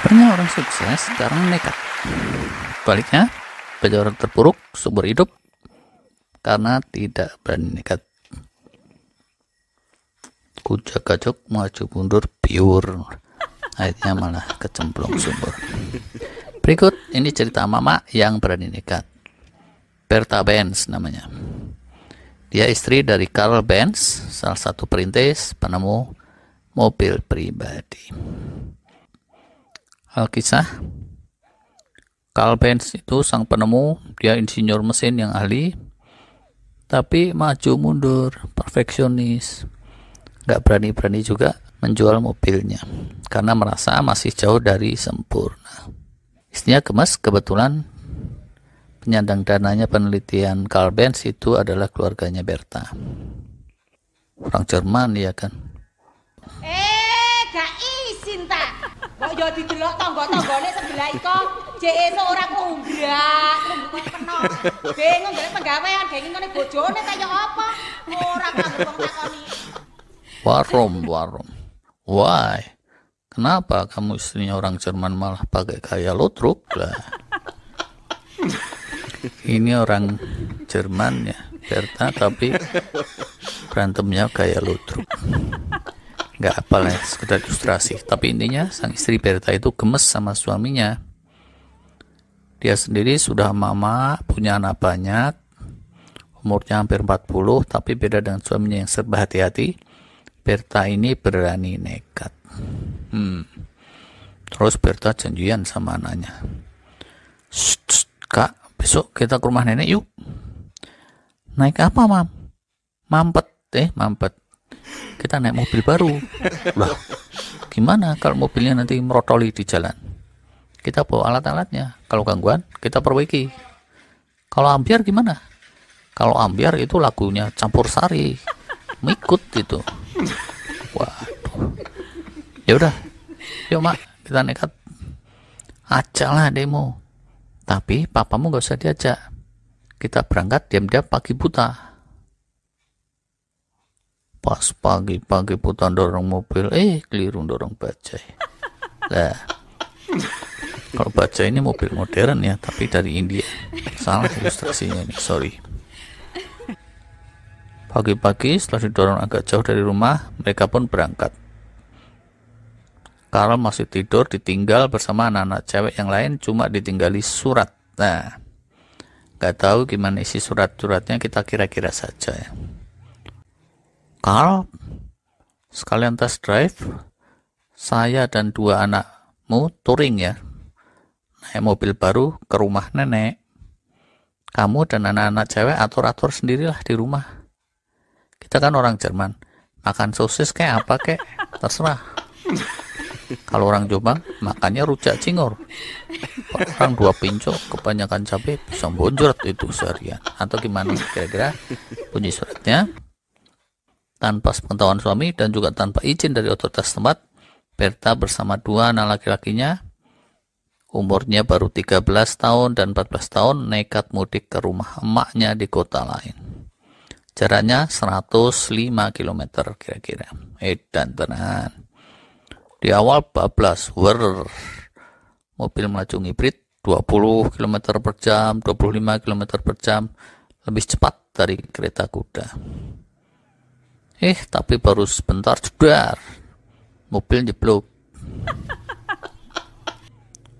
Banyak orang sukses sekarang nekat. Baliknya, banyak orang terpuruk seumur hidup karena tidak berani nekat. Kujak-kajak maju mundur biur, akhirnya malah kecemplung sumur. Berikut ini cerita mama yang berani nekat. Bertha Benz namanya. Dia istri dari Karl Benz, salah satu perintis penemu mobil pribadi. Alkisah, Karl Benz itu sang penemu, dia insinyur mesin yang ahli, tapi maju mundur, perfeksionis, gak berani-berani juga menjual mobilnya, karena merasa masih jauh dari sempurna. Istrinya gemes, kebetulan penyandang dananya penelitian Karl Benz itu adalah keluarganya Bertha. Orang Jerman ya kan. Gak izin ta. Kok yo didelok tangga-tanggane sebelah iko, jek esuk ora klumbrak, klumbrak peno. Bingung golek penggawean, genging ngene bojone kaya apa? Ora nganggo wong takoni. Warum. Why? Kenapa kamu istrinya orang Jerman malah pakai gaya lutruk lah? Ini orang Jerman ya, Bertha, tapi berantemnya gaya lutruk. Nggak apa lah, sekedar ilustrasi. Tapi intinya sang istri Bertha itu gemes sama suaminya. Dia sendiri sudah mama, punya anak banyak, umurnya hampir 40, tapi beda dengan suaminya yang serba hati-hati. Bertha ini berani nekat. Terus Bertha janjian sama anaknya. Kak, besok kita ke rumah nenek yuk. Naik apa, Mam? Mampet. Kita naik mobil baru. Lah, gimana kalau mobilnya nanti merotoli di jalan? Kita bawa alat-alatnya. Kalau gangguan, kita perbaiki. Kalau ambiar gimana? Kalau ambiar itu lagunya campur sari. Mengikut gitu. Waduh. Ya udah. Yuk, Mak, kita nekat. Ajaklah demo. Tapi papamu gak usah diajak. Kita berangkat diam-diam pagi buta. Pas pagi-pagi putar dorong mobil, keliru dorong bajai. Nah, kalau bajai ini mobil modern ya, tapi dari India. Salah ilustrasinya nih, sorry. Pagi-pagi setelah didorong agak jauh dari rumah, mereka pun berangkat. Karl masih tidur, ditinggal bersama anak-anak cewek yang lain, cuma ditinggali surat. Nah, gak tahu gimana isi surat-suratnya, kita kira-kira saja ya. Karl, sekalian test drive, saya dan 2 anakmu touring ya, naik mobil baru ke rumah nenek. Kamu dan anak-anak cewek atur-atur sendirilah di rumah. Kita kan orang Jerman, makan sosis kayak apa kayak, terserah. Kalau orang Jombang, makannya rujak cingur. Orang 2 pinco, kebanyakan cabai, bisa bonjot itu seharian. Atau gimana kira-kira bunyi suratnya. Tanpa sepengetahuan suami dan juga tanpa izin dari otoritas tempat, Bertha bersama 2 anak laki-lakinya, umurnya baru 13 tahun dan 14 tahun, nekat mudik ke rumah emaknya di kota lain. Jaraknya 105 km kira-kira. Dan tenan. Di awal bablas, mobil melaju hibrid 20 km per jam, 25 km per jam, lebih cepat dari kereta kuda. Tapi baru sebentar, jedar, mobil jeblok.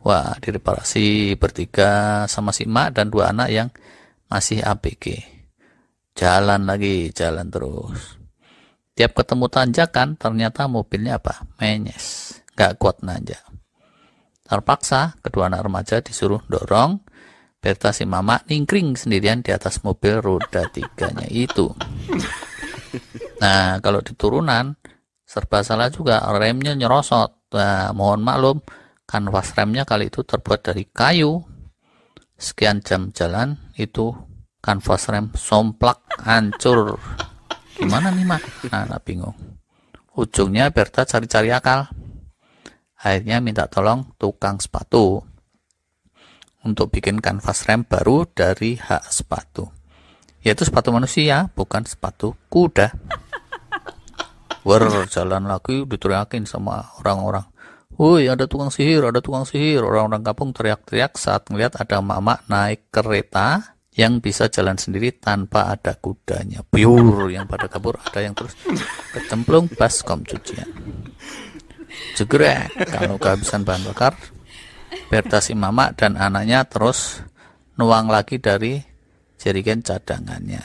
Wah, direparasi bertiga sama si emak dan 2 anak yang masih ABG. Jalan terus. Tiap ketemu tanjakan, ternyata mobilnya apa? Menyes, gak kuat nanjak. Terpaksa, kedua anak remaja disuruh dorong. Bertha si mama ningkring sendirian di atas mobil roda 3-nya itu. Nah, kalau di turunan, serba salah juga, remnya nyerosot. Nah, mohon maklum, kanvas remnya kali itu terbuat dari kayu. Sekian jam jalan, itu kanvas rem somplak, hancur. Gimana nih, Mak? Nah, bingung. Ujungnya Bertha cari-cari akal. Akhirnya minta tolong tukang sepatu untuk bikin kanvas rem baru dari hak sepatu. Yaitu sepatu manusia, bukan sepatu kuda. Jalan lagi diteriakin sama orang-orang. Woi, ada tukang sihir, ada tukang sihir. Orang-orang kampung teriak-teriak saat melihat ada emak-emak naik kereta yang bisa jalan sendiri tanpa ada kudanya. Biur, yang pada kabur, ada yang terus kecemplung baskom cucian. Jegrek, kalau kehabisan bahan bakar, Berta si mama dan anaknya terus nuang lagi dari jerigen cadangannya.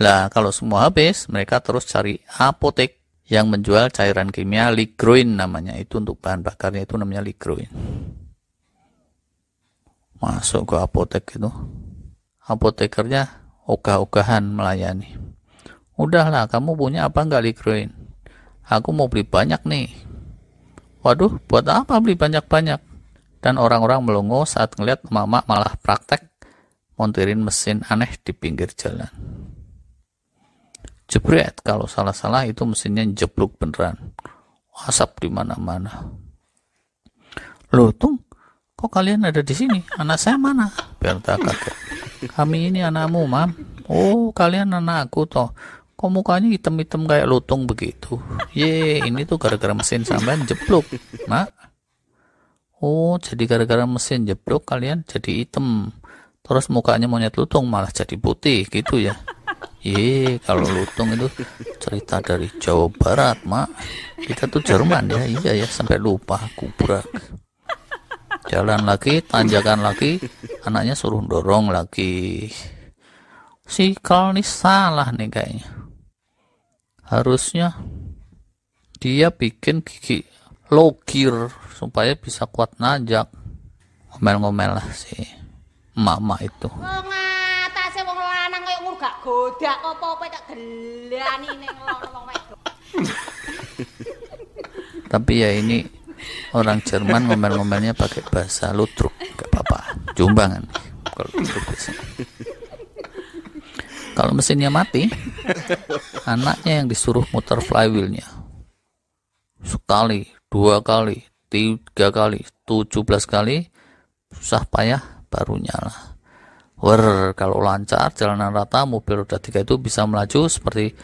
Lah, kalau semua habis, mereka terus cari apotek yang menjual cairan kimia Ligroin namanya. Itu untuk bahan bakarnya itu namanya Ligroin. Masuk ke apotek itu. Apotekernya ogah-ogahan melayani. Udahlah, kamu punya apa enggak Ligroin? Aku mau beli banyak nih. Waduh, buat apa beli banyak-banyak? Dan orang-orang melongo saat ngeliat mama malah praktek montirin mesin aneh di pinggir jalan. Jebret, kalau salah-salah itu mesinnya jeblok beneran. Asap di mana-mana. Loh, Tung, kok kalian ada di sini? Anak saya mana? Berta kaget. Kami ini anakmu, Mam. Oh, kalian anak aku toh. Kok mukanya hitam-hitam kayak lutung begitu? Ye, ini tuh gara-gara mesin sampean jeblok, Mak. Oh, jadi gara-gara mesin jeblok kalian jadi hitam. Terus mukanya monyet lutung malah jadi putih gitu ya. Ye, kalau lutung itu cerita dari Jawa Barat, Mak. Kita tuh Jerman ya. Iya ya, sampai lupa kubrak. Jalan lagi, tanjakan lagi, anaknya suruh dorong lagi. Si Kal nih salah nih kayaknya. Harusnya dia bikin gigi logir supaya bisa kuat nanjak. Ngomel-ngomel lah si mama itu. Wong atase wong lanang kaya ngono gak godak apa-apa tak delani ning wong wedok. Tapi ya ini orang Jerman ngomel-ngomelnya pakai bahasa Ludruk, gak apa-apa. Jumbangan kalau Ludruk biasanya. Kalau mesinnya mati, anaknya yang disuruh muter flywheelnya. Sekali, 2 kali, 3 kali, 17 kali, susah payah baru nyala. Kalau lancar, jalanan rata, mobil roda 3 itu bisa melaju seperti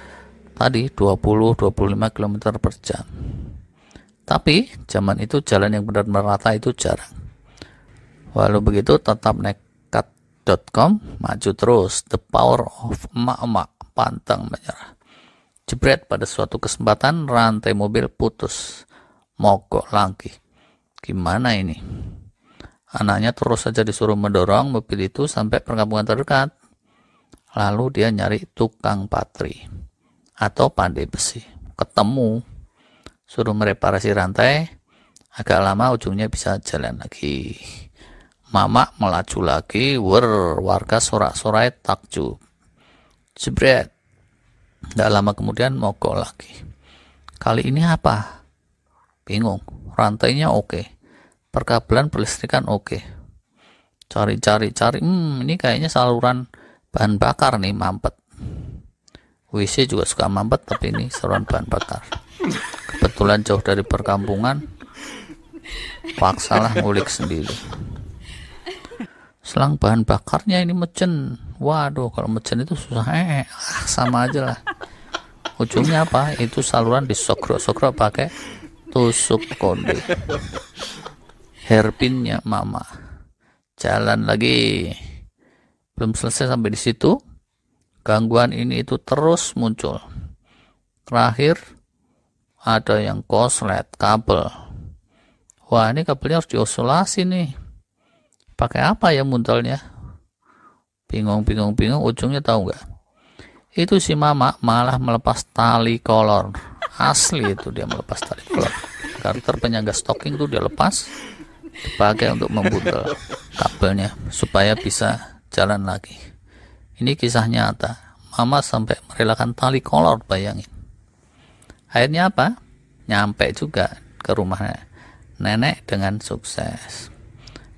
tadi 20-25 km per jam. Tapi zaman itu jalan yang benar-benar rata itu jarang. Walau begitu tetap nekat.com maju terus. The power of emak-emak pantang menyerah. Jebret, pada suatu kesempatan rantai mobil putus. Mogok lagi. Gimana ini? Anaknya terus saja disuruh mendorong mobil itu sampai perkampungan terdekat. Lalu dia nyari tukang patri atau pandai besi. Ketemu. Suruh mereparasi rantai, agak lama ujungnya bisa jalan lagi. Mama melaju lagi, warga sorak-sorai takjub. Jebret, tidak lama kemudian mogok lagi. Kali ini apa? Bingung, rantainya oke, perkabelan pelistrikan oke. Cari, ini kayaknya saluran bahan bakar nih, mampet. WC juga suka mampet, tapi ini saluran bahan bakar. Kebetulan jauh dari perkampungan, paksalah ngulik sendiri. Selang bahan bakarnya ini mecen. Waduh, kalau mecen itu susah. Sama aja lah. Ujungnya apa? Itu saluran disogrok-sogrok pakai tusuk konde. Hairpinnya mama. Jalan lagi. Belum selesai sampai di situ. Gangguan ini itu terus muncul. Terakhir ada yang koslet kabel. Wah, ini kabelnya harus diisolasi nih. Pakai apa ya muntelnya? Bingung. Ujungnya tahu nggak? Itu si mama malah melepas tali kolor. Asli itu dia melepas tali kolor. Karter penyangga stocking tuh dia lepas, dipakai untuk membuntel kabelnya supaya bisa jalan lagi. Ini kisah nyata. Mama sampai merelakan tali kolor, bayangin. Akhirnya apa? Nyampe juga ke rumah nenek dengan sukses.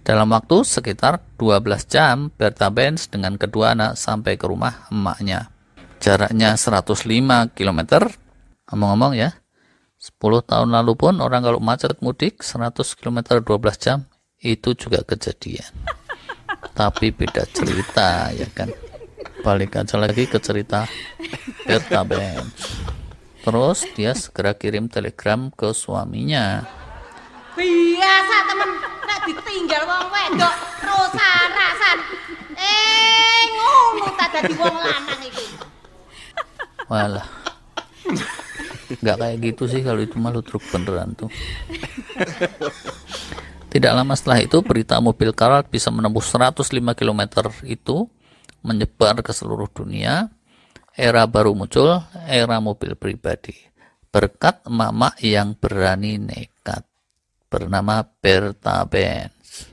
Dalam waktu sekitar 12 jam, Berta Benz dengan kedua anak sampai ke rumah emaknya. Jaraknya 105 km. Ngomong-ngomong ya, 10 tahun lalu pun orang kalau macet mudik 100 km 12 jam itu juga kejadian. Tapi beda cerita ya kan. Balik aja lagi ke cerita Berta Benz. Terus dia segera kirim telegram ke suaminya. Biasa temen nek ditinggal wong wedok rosan-rasan. Ngono ta dadi wong lanang iki. Walah. Nggak kayak gitu sih, kalau itu malu truk beneran tuh. Tidak lama setelah itu, berita mobil karat bisa menembus 105 km itu menyebar ke seluruh dunia. Era baru muncul, era mobil pribadi. Berkat emak-emak yang berani nekat, bernama Bertha Benz.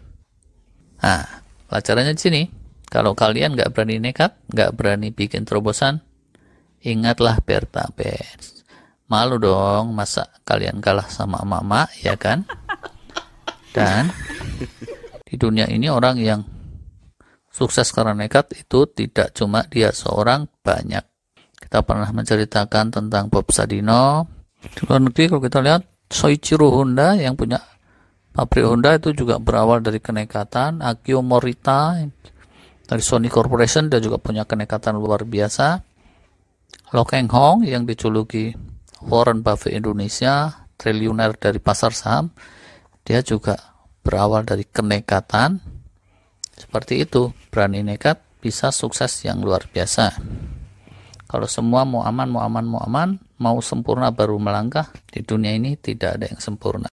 Nah, pelajarannya di sini. Kalau kalian nggak berani nekat, nggak berani bikin terobosan, ingatlah Bertha Benz. Malu dong, masa kalian kalah sama emak-emak, ya kan? Dan di dunia ini orang yang sukses karena nekat itu tidak cuma dia seorang, banyak. Kita pernah menceritakan tentang Bob Sadino. Di luar negeri kalau kita lihat, Soichiro Honda yang punya pabrik Honda itu juga berawal dari kenekatan. Akio Morita dari Sony Corporation, dia juga punya kenekatan luar biasa. Lo Keng Hong yang dijuluki Warren Buffett Indonesia, triliuner dari pasar saham, dia juga berawal dari kenekatan. Seperti itu, berani nekat bisa sukses yang luar biasa. Kalau semua mau aman, mau sempurna baru melangkah, di dunia ini tidak ada yang sempurna.